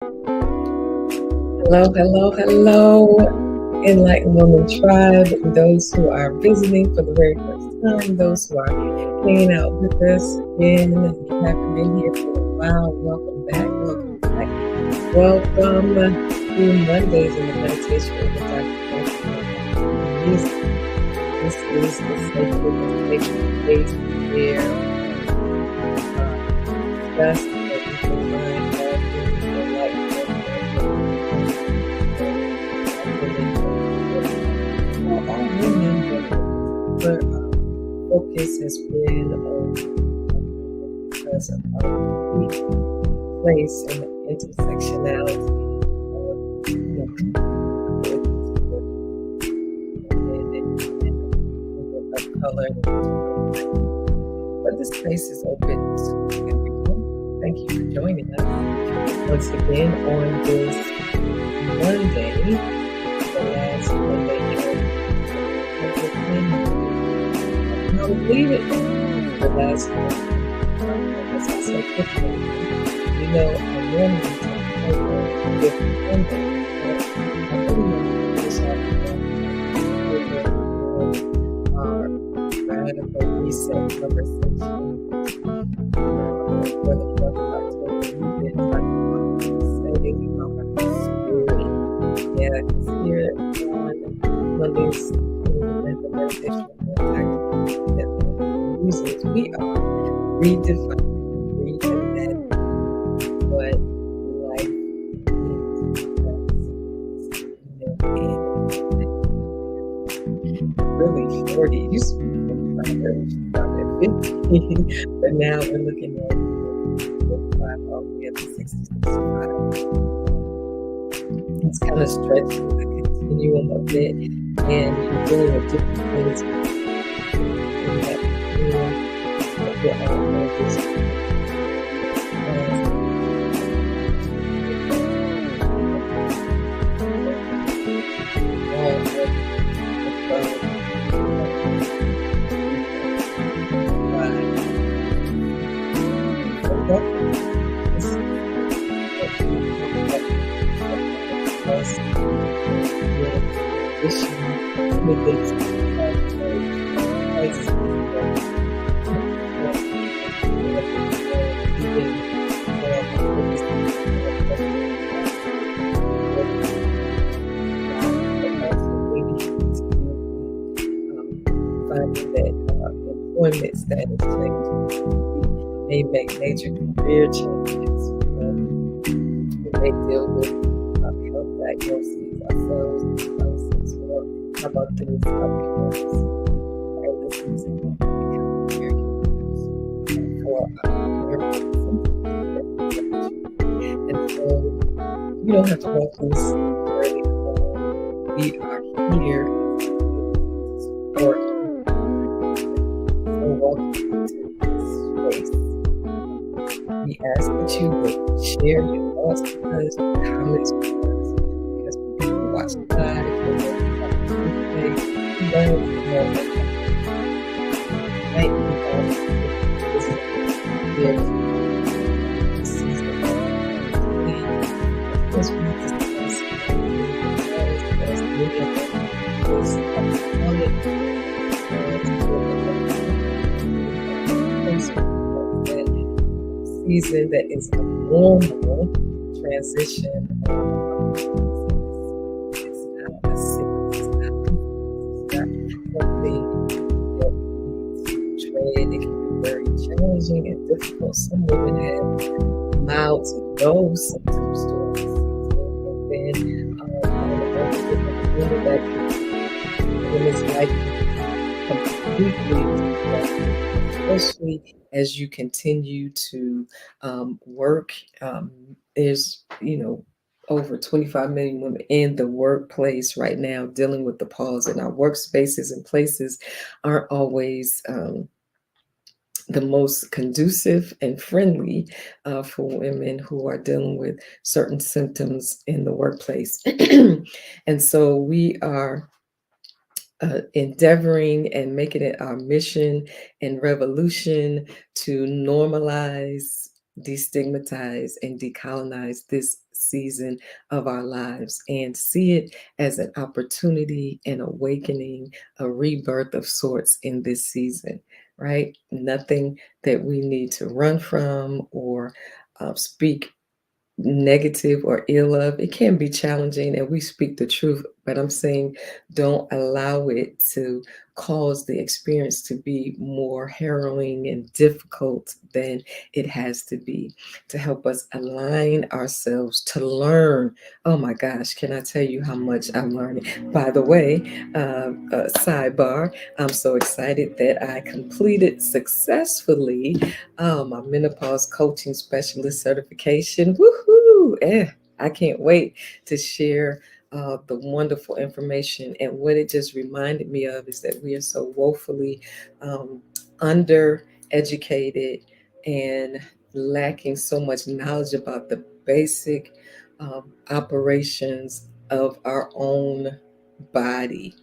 Hello, hello, hello, Enlightened Woman Tribe, those who are visiting for the very first time, those who are hanging out with us again, and you haven't been here for a while, welcome back, welcome back. Welcome to Mondays in the Meditation with Dr. Music. This is the sacred space where discuss that we can find all things enlightenment. All women, but focus has been on because of our unique place in the intersectionality of color. But this space is open to everyone. Thank you for joining us once again on this Monday, the last Monday. I believe it the last one. It's also different. You know, I normally talk about different Monday, but I really want to finish out our radical reset conversation. For the 4th of October, we've been talking about setting our spirit. Yeah, because here on Mondays, in the meditation users, we are redefining, reimagining what life means. Really 40, used to be 45, early started at 15, but now we're looking at 45 all the way up to 60, 65. It's kind of stretching the continuum a bit, and you're dealing with different things. We're all this. Finding that employment status changes, may make major career changes. We may deal with health diagnoses ourselves, well, how about things like the season for and so you don't have to walk this journey alone. We are here to support. Welcome to this space. We ask that you would share your thoughts with us, comments with us, because people who watch live, learn more. Thank you all for this season. This week is season that is a normal transition. It's not a sickness, it's not something that we need to tread. It can be very challenging and difficult. Some women have mild to no symptoms during the season, and then that women's life completely, especially as you continue to work. There's, over 25 million women in the workplace right now dealing with the pause, and our workspaces and places aren't always the most conducive and friendly for women who are dealing with certain symptoms in the workplace. And so we are endeavoring and making it our mission and revolution to normalize, destigmatize, and decolonize this season of our lives and see it as an opportunity, an awakening, a rebirth of sorts in this season, right? Nothing that we need to run from or speak negative or ill of. It can be challenging and we speak the truth, but I'm saying don't allow it to cause the experience to be more harrowing and difficult than it has to be, to help us align ourselves to learn. Oh my gosh, can I tell you how much I'm learning? By the way, sidebar, I'm so excited that I completed successfully my menopause coaching specialist certification. Woohoo! I can't wait to share the wonderful information. And what it just reminded me of is that we are so woefully undereducated and lacking so much knowledge about the basic operations of our own body,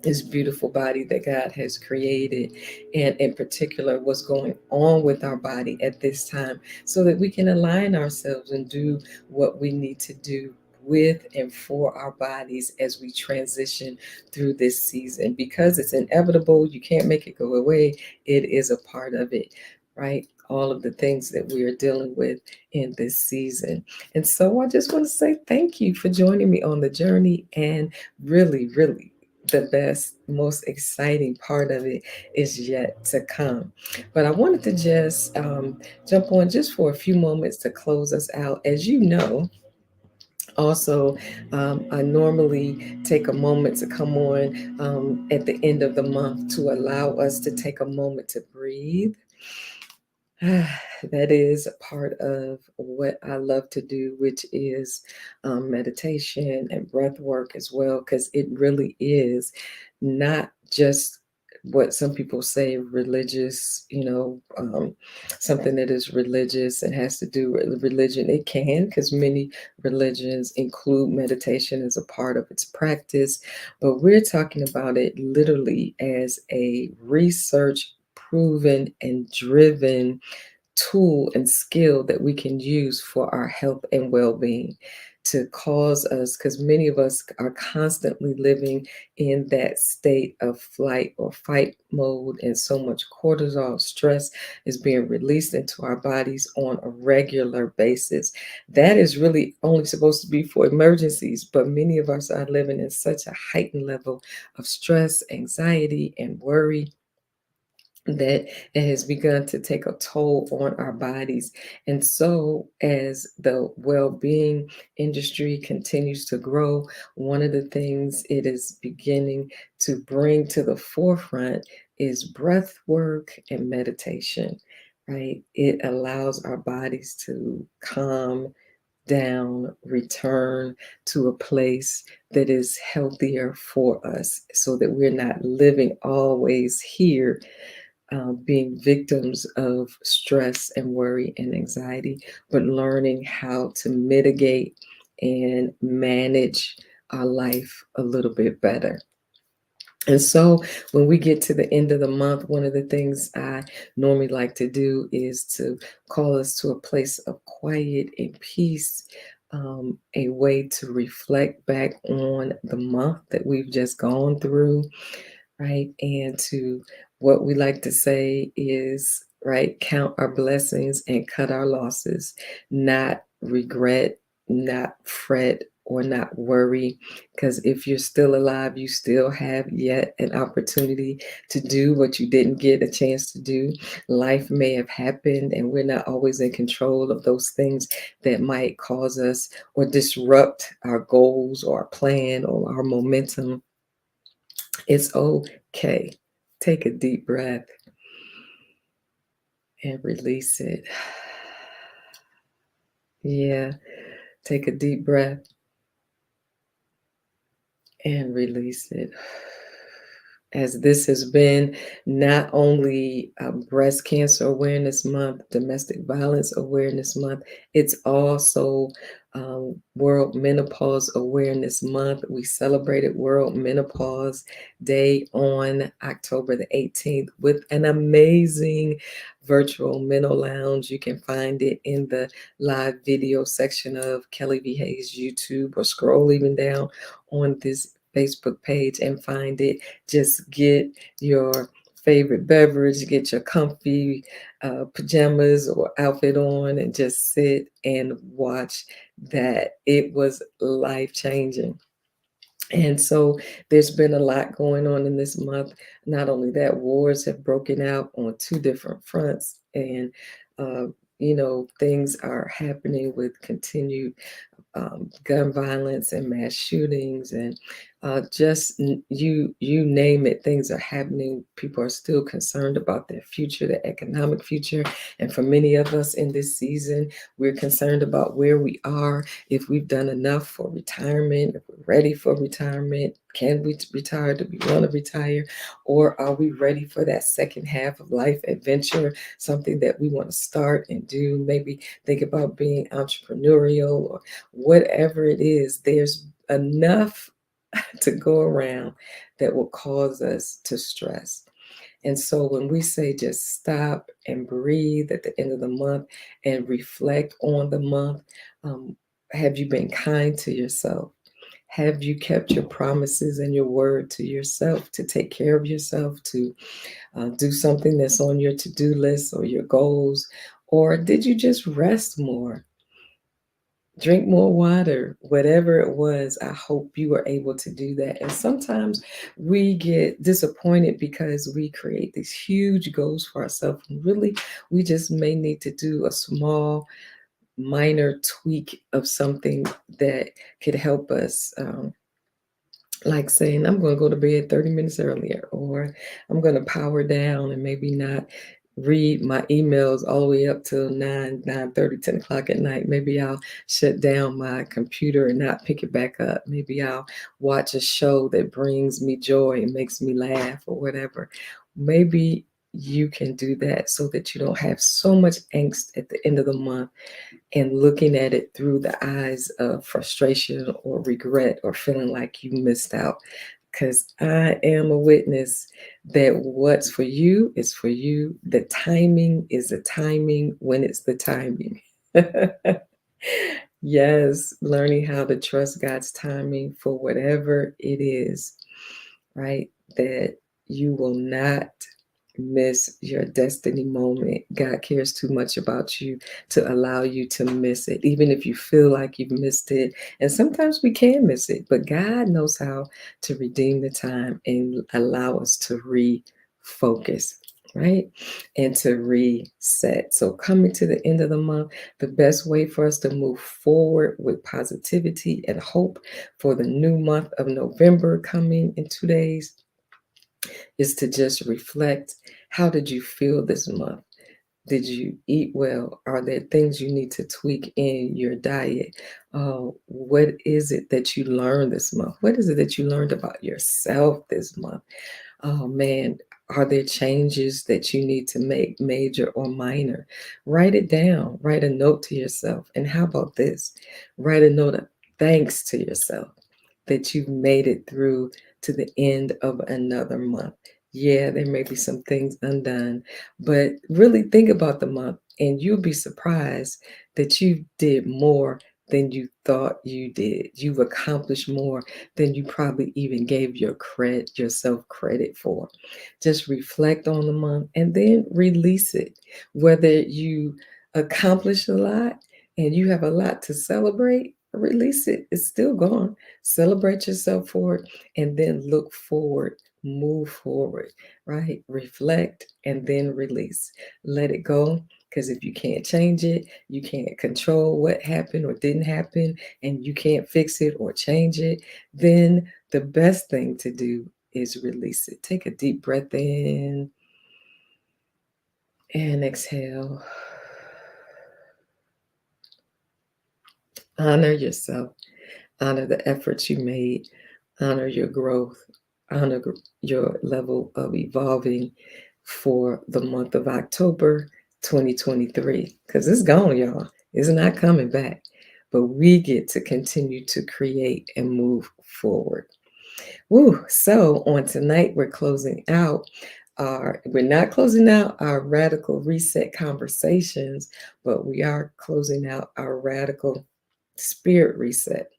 this beautiful body that God has created, and in particular, what's going on with our body at this time, so that we can align ourselves and do what we need to do with and for our bodies as we transition through this season. Because it's inevitable, you can't make it go away, it is a part of it, right? All of the things that we are dealing with in this season. And so I just want to say thank you for joining me on the journey, and really, really the best, most exciting part of it is yet to come. But I wanted to just jump on just for a few moments to close us out. As you know, also, I normally take a moment to come on at the end of the month to allow us to take a moment to breathe. That is a part of what I love to do, which is meditation and breath work as well, because it really is not just what some people say religious, something that is religious and has to do with religion. It can, because many religions include meditation as a part of its practice, but we're talking about it literally as a research proven and driven tool and skill that we can use for our health and well-being, to cause us, because many of us are constantly living in that state of flight or fight mode, and so much cortisol stress is being released into our bodies on a regular basis. That is really only supposed to be for emergencies, but many of us are living in such a heightened level of stress, anxiety, and worry that it has begun to take a toll on our bodies. And so, as the well being industry continues to grow, one of the things it is beginning to bring to the forefront is breath work and meditation, right? It allows our bodies to calm down, return to a place that is healthier for us, so that we're not living always here being victims of stress and worry and anxiety, but learning how to mitigate and manage our life a little bit better. And so when we get to the end of the month, one of the things I normally like to do is to call us to a place of quiet and peace, a way to reflect back on the month that we've just gone through, right? And to, what we like to say is, right, count our blessings and cut our losses, not regret, not fret, or not worry. Because if you're still alive, you still have yet an opportunity to do what you didn't get a chance to do. Life may have happened, and we're not always in control of those things that might cause us or disrupt our goals or our plan or our momentum. It's okay. Take a deep breath and release it. Yeah, take a deep breath and release it. As this has been not only Breast Cancer Awareness Month, Domestic Violence Awareness Month, it's also World Menopause Awareness Month. We celebrated World Menopause Day on October the 18th with an amazing virtual mental lounge. You can find it in the live video section of Kelly V. Hayes YouTube, or scroll even down on this Facebook page and find it. Just get your favorite beverage, get your comfy pajamas or outfit on, and just sit and watch that. It was life changing. And so there's been a lot going on in this month. Not only that, wars have broken out on two different fronts, and uh, things are happening with continued gun violence and mass shootings, and you name it, things are happening. People are still concerned about their future, their economic future, and for many of us in this season, we're concerned about where we are, if we've done enough for retirement, if we're ready for retirement. Can we retire? Do we want to retire? Or are we ready for that second half of life adventure, something that we want to start and do? Maybe think about being entrepreneurial, or whatever it is. There's enough to go around that will cause us to stress. And so when we say just stop and breathe at the end of the month and reflect on the month, um, have you been kind to yourself? Have you kept your promises and your word to yourself to take care of yourself, to do something that's on your to-do list or your goals? Or did you just rest more? Drink more water, whatever it was. I hope you were able to do that. And sometimes we get disappointed because we create these huge goals for ourselves. And really, we just may need to do a small, minor tweak of something that could help us. Like saying, I'm going to go to bed 30 minutes earlier, or I'm going to power down and maybe not read my emails all the way up till 9:30, 10 o'clock at night. Maybe I'll shut down my computer and not pick it back up. Maybe I'll watch a show that brings me joy and makes me laugh, or whatever. Maybe you can do that so that you don't have so much angst at the end of the month and looking at it through the eyes of frustration or regret, or feeling like you missed out. Because I am a witness that what's for you is for you. The timing is the timing when it's the timing. Yes, learning how to trust God's timing for whatever it is, right? That you will not miss your destiny moment. God cares too much about you to allow you to miss it, even if you feel like you've missed it. And sometimes we can miss it, but God knows how to redeem the time and allow us to refocus, right? And to reset. So, coming to the end of the month, the best way for us to move forward with positivity and hope for the new month of November coming in 2 days is to just reflect. How did you feel this month? Did you eat well? Are there things you need to tweak in your diet? What is it that you learned this month? What is it that you learned about yourself this month? Oh man, are there changes that you need to make, major or minor? Write it down. Write a note to yourself. And how about this? Write a note of thanks to yourself that you've made it through to the end of another month. Yeah, there may be some things undone, but really think about the month and you'll be surprised that you did more than you thought you did. You've accomplished more than you probably even gave yourself credit for. Just reflect on the month and then release it. Whether you accomplished a lot and you have a lot to celebrate, release it. It's still gone. Celebrate yourself for it and then look forward, move forward, right? Reflect and then release. Let it go. Because if you can't change it, you can't control what happened or didn't happen, and you can't fix it or change it, then the best thing to do is release it. Take a deep breath in and exhale. Honor yourself. Honor the efforts you made. Honor your growth. Honor your level of evolving for the month of October 2023. Because it's gone, y'all. It's not coming back. but we get to continue to create and move forward. Woo. So on tonight, we're not closing out our radical reset conversations, but we are closing out our radical spirit reset.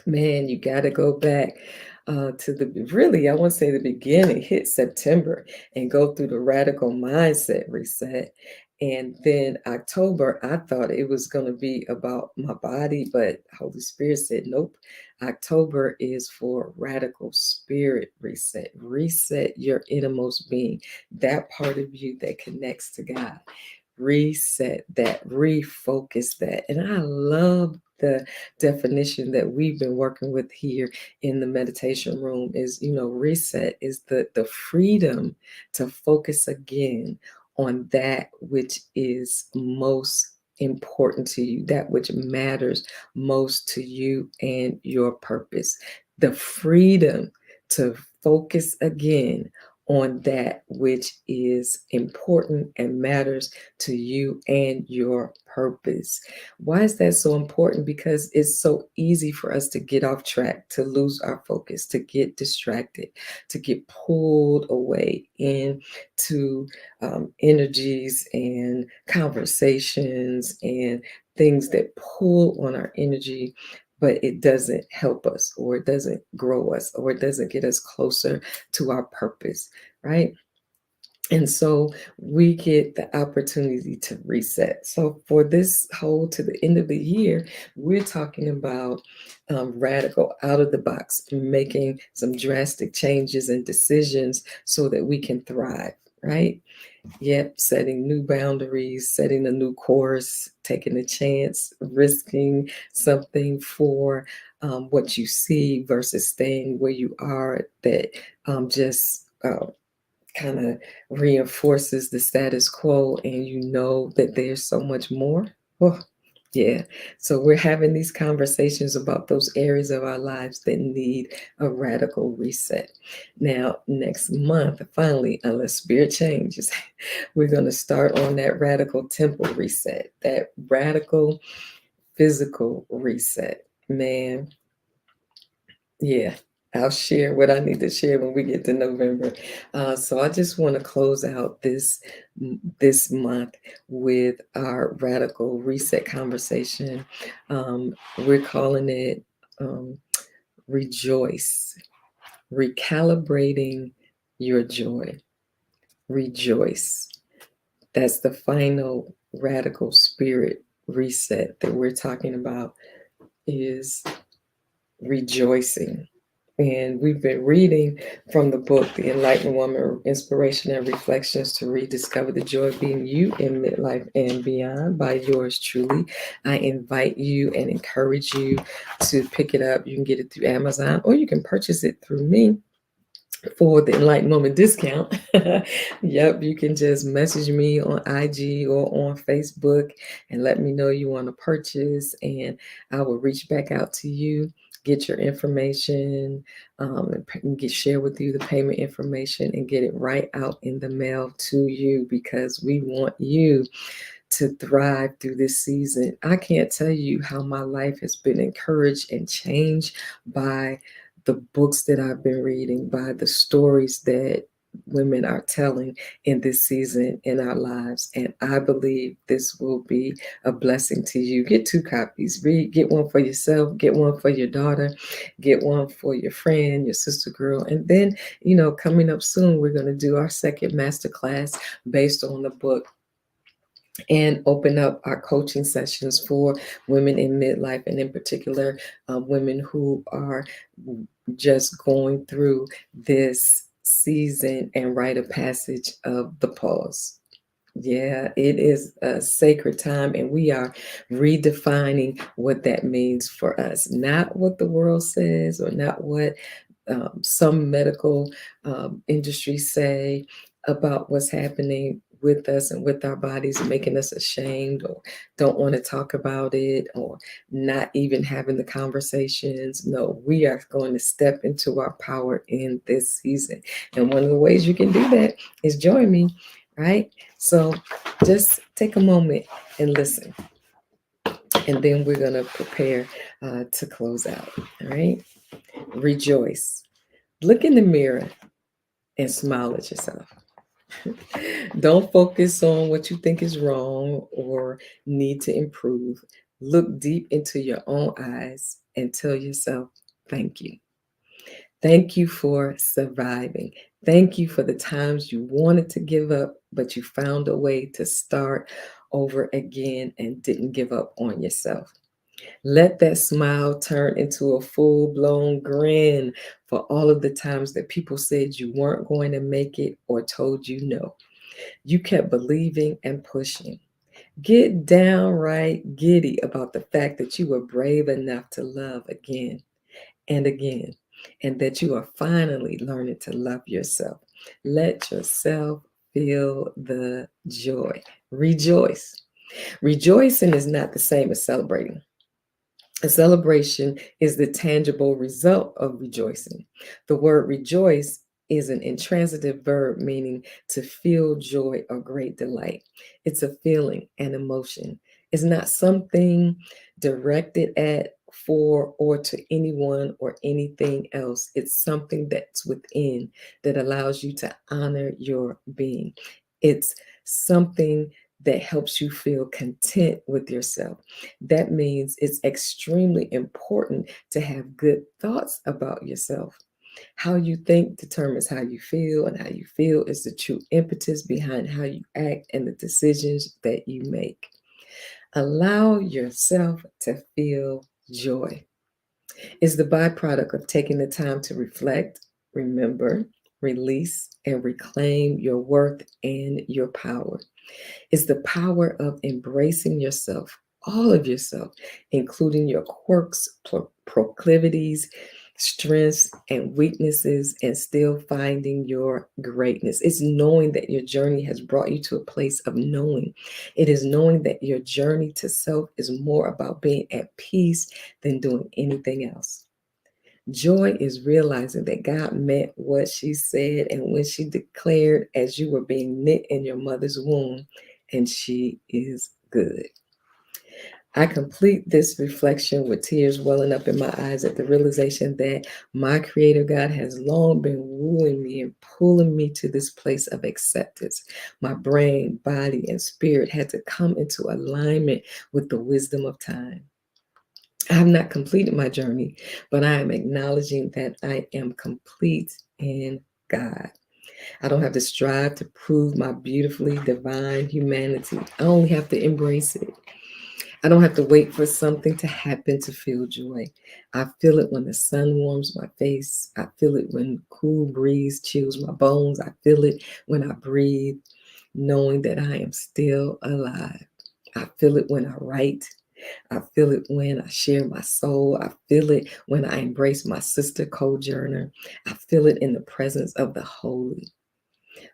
Man, you got to go back to I want to say the beginning, hit September and go through the radical mindset reset. And then October, I thought it was going to be about my body, but Holy Spirit said, nope. October is for radical spirit reset. Reset your innermost being, that part of you that connects to God. Reset that, refocus that. And I love the definition that we've been working with here in the meditation room is, reset is the freedom to focus again on that which is most important to you, that which matters most to you and your purpose. The freedom to focus again on that which is important and matters to you and your purpose. Why is that so important? Because it's so easy for us to get off track, to lose our focus, to get distracted, to get pulled away into energies and conversations and things that pull on our energy, but it doesn't help us, or it doesn't grow us, or it doesn't get us closer to our purpose, right? And so we get the opportunity to reset. So for this whole to the end of the year, we're talking about radical, out of the box, making some drastic changes and decisions so that we can thrive, right? Yep, setting new boundaries, setting a new course, taking a chance, risking something for what you see versus staying where you are, that just kind of reinforces the status quo, and you know that there's so much more. Oh, yeah. So we're having these conversations about those areas of our lives that need a radical reset. Now, next month, finally, unless spirit changes, we're going to start on that radical temple reset, that radical physical reset. Man, yeah, I'll share what I need to share when we get to November. So I just want to close out this month with our radical reset conversation. We're calling it Rejoice, recalibrating your joy. Rejoice. That's the final radical spirit reset that we're talking about, is rejoicing. And we've been reading from the book, The Enlightened Woman, Inspiration and Reflections to Rediscover the Joy of Being You in Midlife and Beyond, by yours truly. I invite you and encourage you to pick it up. You can get it through Amazon, or you can purchase it through me for the Enlightened Woman discount. Yep, you can just message me on IG or on Facebook and let me know you want to purchase, and I will reach back out to you, get your information, and share with you the payment information, and get it right out in the mail to you, because we want you to thrive through this season. I can't tell you how my life has been encouraged and changed by the books that I've been reading, by the stories that women are telling in this season in our lives. And I believe this will be a blessing to you. Get 2 copies. Get one for yourself, get one for your daughter, get one for your friend, your sister girl. And then, coming up soon, we're going to do our second masterclass based on the book, and open up our coaching sessions for women in midlife, and in particular, women who are just going through this season and rite of passage of the pause. Yeah, it is a sacred time, and we are redefining what that means for us. Not what the world says, or not what some medical industries say about what's happening with us and with our bodies, making us ashamed, or don't want to talk about it, or not even having the conversations. No, we are going to step into our power in this season. And one of the ways you can do that is join me, right? So just take a moment and listen. And then we're going to prepare to close out. All right. Rejoice. Look in the mirror and smile at yourself. Don't focus on what you think is wrong or need to improve. Look deep into your own eyes and tell yourself, thank you. Thank you for surviving. Thank you for the times you wanted to give up, but you found a way to start over again and didn't give up on yourself. Let that smile turn into a full blown grin for all of the times that people said you weren't going to make it or told you no. You kept believing and pushing. Get downright giddy about the fact that you were brave enough to love again and again, and that you are finally learning to love yourself. Let yourself feel the joy. Rejoice. Rejoicing is not the same as celebrating. A celebration is the tangible result of rejoicing. The word rejoice is an intransitive verb meaning to feel joy or great delight. It's a feeling, an emotion. It's not something directed at, for, or to anyone or anything else. It's something that's within that allows you to honor your being. It's something that helps you feel content with yourself. That means it's extremely important to have good thoughts about yourself. How you think determines how you feel, and how you feel is the true impetus behind how you act and the decisions that you make. Allow yourself to feel joy. It's the byproduct of taking the time to reflect, remember, release, and reclaim your worth and your power. Is the power of embracing yourself, all of yourself, including your quirks, proclivities, strengths, and weaknesses, and still finding your greatness. It's knowing that your journey has brought you to a place of knowing. It is knowing that your journey to self is more about being at peace than doing anything else. Joy is realizing that God meant what she said and when she declared as you were being knit in your mother's womb, and she is good. I complete this reflection with tears welling up in my eyes at the realization that my Creator God has long been wooing me and pulling me to this place of acceptance. My brain, body, and spirit had to come into alignment with the wisdom of time. I have not completed my journey, but I am acknowledging that I am complete in God. I don't have to strive to prove my beautifully divine humanity. I only have to embrace it. I don't have to wait for something to happen to feel joy. I feel it when the sun warms my face. I feel it when cool breeze chills my bones. I feel it when I breathe, knowing that I am still alive. I feel it when I write. I feel it when I share my soul. I feel it when I embrace my sister co-journer. I feel it in the presence of the holy.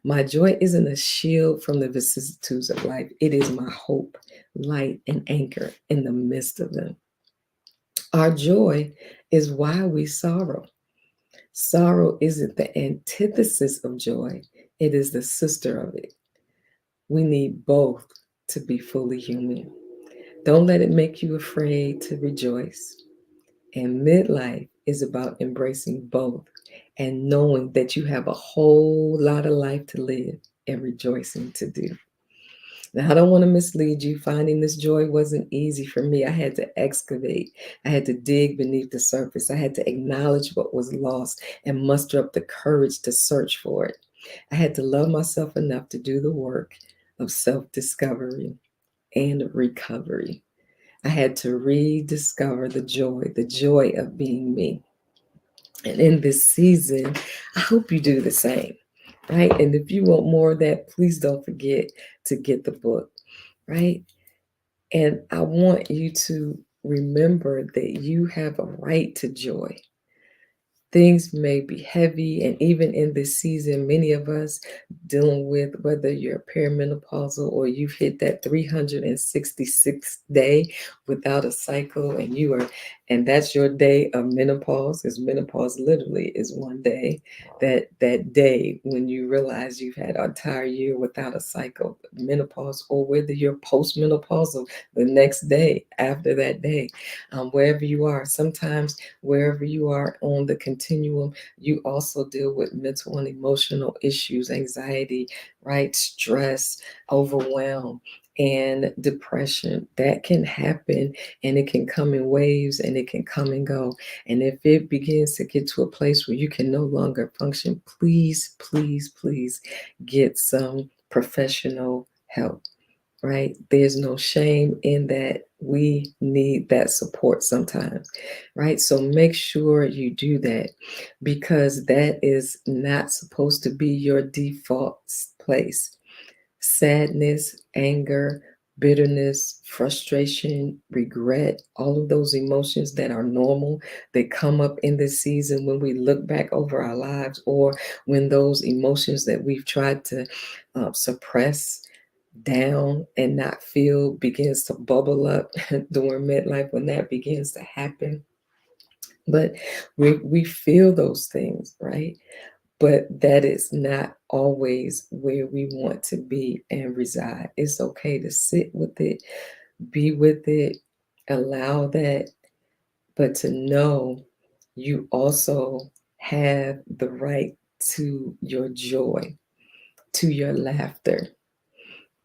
My joy isn't a shield from the vicissitudes of life. It is my hope, light, and anchor in the midst of them. Our joy is why we sorrow. Sorrow isn't the antithesis of joy, it is the sister of it. We need both to be fully human. Don't let it make you afraid to rejoice. And midlife is about embracing both and knowing that you have a whole lot of life to live and rejoicing to do. Now, I don't want to mislead you. Finding this joy wasn't easy for me. I had to excavate, I had to dig beneath the surface, I had to acknowledge what was lost and muster up the courage to search for it. I had to love myself enough to do the work of self discovery and recovery. I had to rediscover the joy of being me. And in this season, I hope you do the same, right? And if you want more of that, please don't forget to get the book, right? And I want you to remember that you have a right to joy, Things may be heavy, and even in this season, many of us dealing with whether you're perimenopausal or you've hit that 366th day without a cycle, and that's your day of menopause. Because menopause literally is one day, that day when you realize you've had an entire year without a cycle, menopause, or whether you're postmenopausal the next day after that day, wherever you are. Sometimes wherever you are on the continuum, you also deal with mental and emotional issues, anxiety, right? Stress, overwhelm, and depression. That can happen, and it can come in waves, and it can come and go. And if it begins to get to a place where you can no longer function, please, please, please get some professional help, right? There's no shame in that. We need that support sometimes, right? So make sure you do that, because that is not supposed to be your default place. Sadness, anger, bitterness, frustration, regret, all of those emotions that are normal, that come up in this season when we look back over our lives, or when those emotions that we've tried to suppress down and not feel begins to bubble up during midlife, when that begins to happen. But we feel those things, right? But that is not always where we want to be and reside. It's okay to sit with it, be with it, allow that, but to know you also have the right to your joy, to your laughter,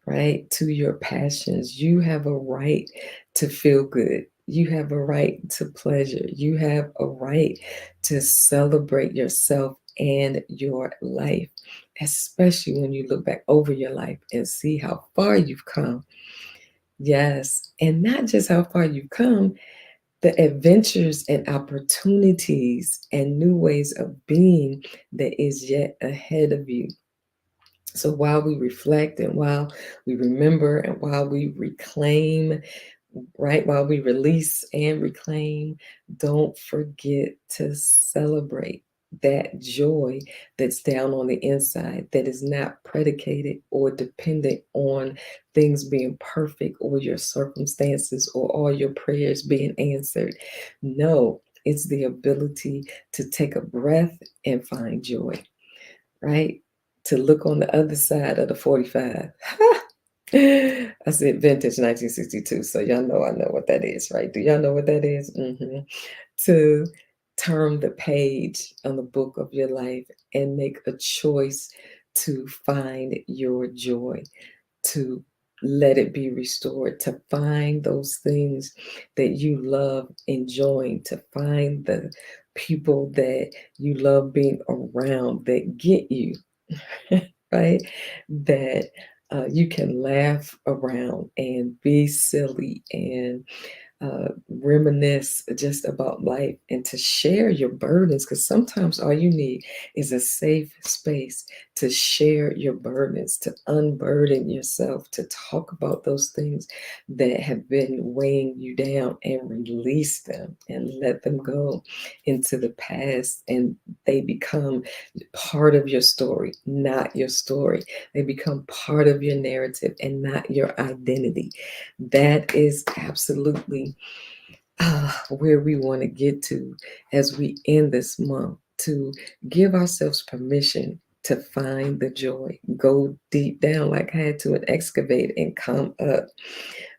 right? To your passions. You have a right to feel good. You have a right to pleasure. You have a right to celebrate yourself and your life, especially when you look back over your life and see how far you've come. Yes. And not just how far you've come, the adventures and opportunities and new ways of being that is yet ahead of you. So while we reflect, and while we remember, and while we reclaim, right, while we release and reclaim, don't forget to celebrate that joy that's down on the inside, that is not predicated or dependent on things being perfect, or your circumstances, or all your prayers being answered. No, it's the ability to take a breath and find joy, right? To look on the other side of the 45. I said vintage 1962, so y'all know I know what that is, right? Do y'all know what that is? To turn the page on the book of your life and make a choice to find your joy, to let it be restored, to find those things that you love enjoying, to find the people that you love being around that get you, right? That you can laugh around and be silly and reminisce just about life, and to share your burdens, because sometimes all you need is a safe space to share your burdens, to unburden yourself, to talk about those things that have been weighing you down, and release them and let them go into the past, and they become part of your story, not your story. They become part of your narrative and not your identity. That is absolutely where we want to get to as we end this month, to give ourselves permission to find the joy, go deep down like I had to, and excavate and come up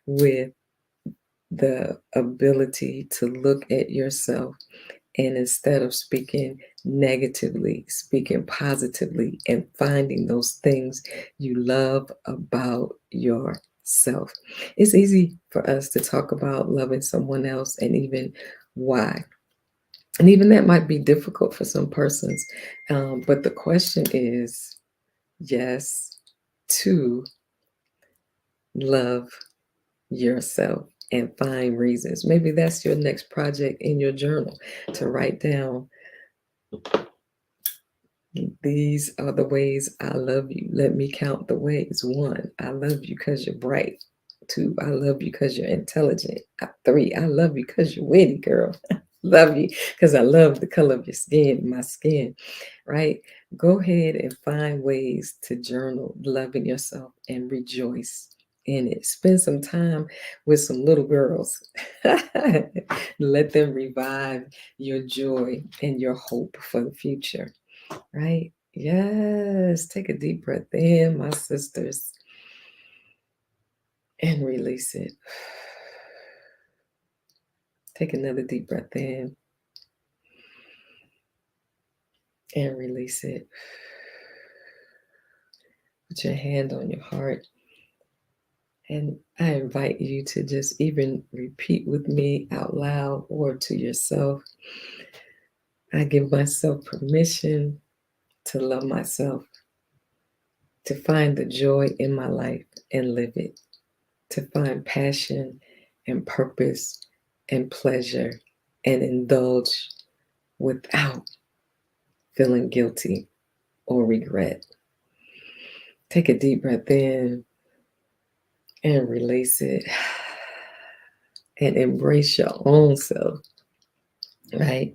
with the ability to look at yourself, and instead of speaking negatively, speaking positively, and finding those things you love about yourself. It's easy for us to talk about loving someone else, and even why. And even that might be difficult for some persons. But the question is, yes, to love yourself and find reasons. Maybe that's your next project in your journal, to write down, these are the ways I love you. Let me count the ways. 1, I love you because you're bright. 2, I love you because you're intelligent. 3, I love you because you're witty, girl. Love you because I love the color of your skin, my skin, right? Go ahead and find ways to journal, loving yourself and rejoice in it. Spend some time with some little girls. Let them revive your joy and your hope for the future, right? Yes. Take a deep breath in, my sisters, and release it. Take another deep breath in and release it. Put your hand on your heart. And I invite you to just even repeat with me out loud or to yourself. I give myself permission to love myself, to find the joy in my life and live it, to find passion and purpose and pleasure and indulge without feeling guilty or regret. Take a deep breath in and release it and embrace your own self, right?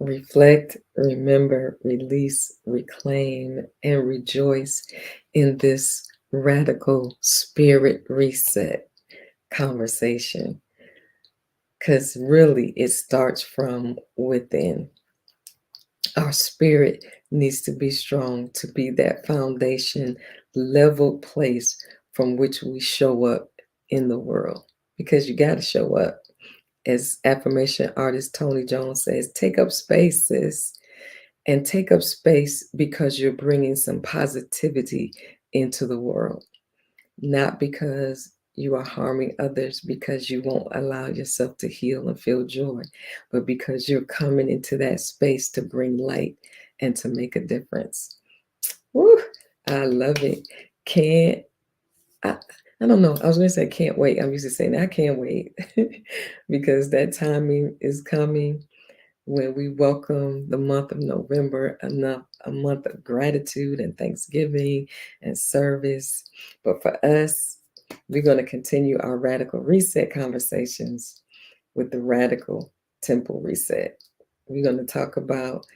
Reflect, remember, release, reclaim, and rejoice in this radical spirit reset conversation. Because really, it starts from within. Our spirit needs to be strong to be that foundation, level place from which we show up in the world. Because you got to show up. As affirmation artist Tony Jones says, take up space, sis. And take up space because you're bringing some positivity into the world, not because you are harming others, because you won't allow yourself to heal and feel joy, but because you're coming into that space to bring light and to make a difference. Woo, I love it. Can't, I, I don't know. I was going to say can't wait. I'm used to saying I can't wait because that timing is coming when we welcome the month of November, a month of gratitude and thanksgiving and service. But for us, we're going to continue our radical reset conversations with the radical temple reset. We're going to talk about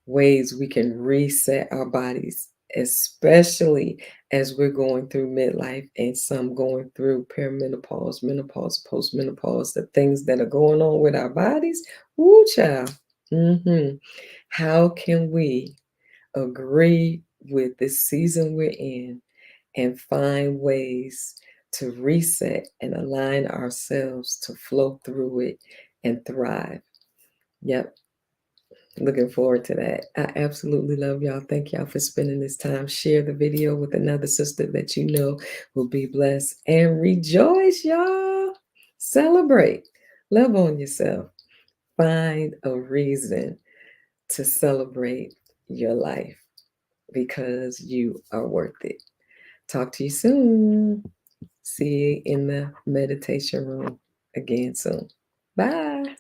ways we can reset our bodies, especially as we're going through midlife and some going through perimenopause, menopause, postmenopause, the things that are going on with our bodies. Woo, child. How can we agree with the season we're in and find ways to reset and align ourselves to flow through it and thrive? Yep. Looking forward to that. I absolutely love y'all. Thank y'all for spending this time. Share the video with another sister that you know will be blessed and rejoice, y'all. Celebrate. Love on yourself. Find a reason to celebrate your life because you are worth it. Talk to you soon. See you in the meditation room again soon. Bye.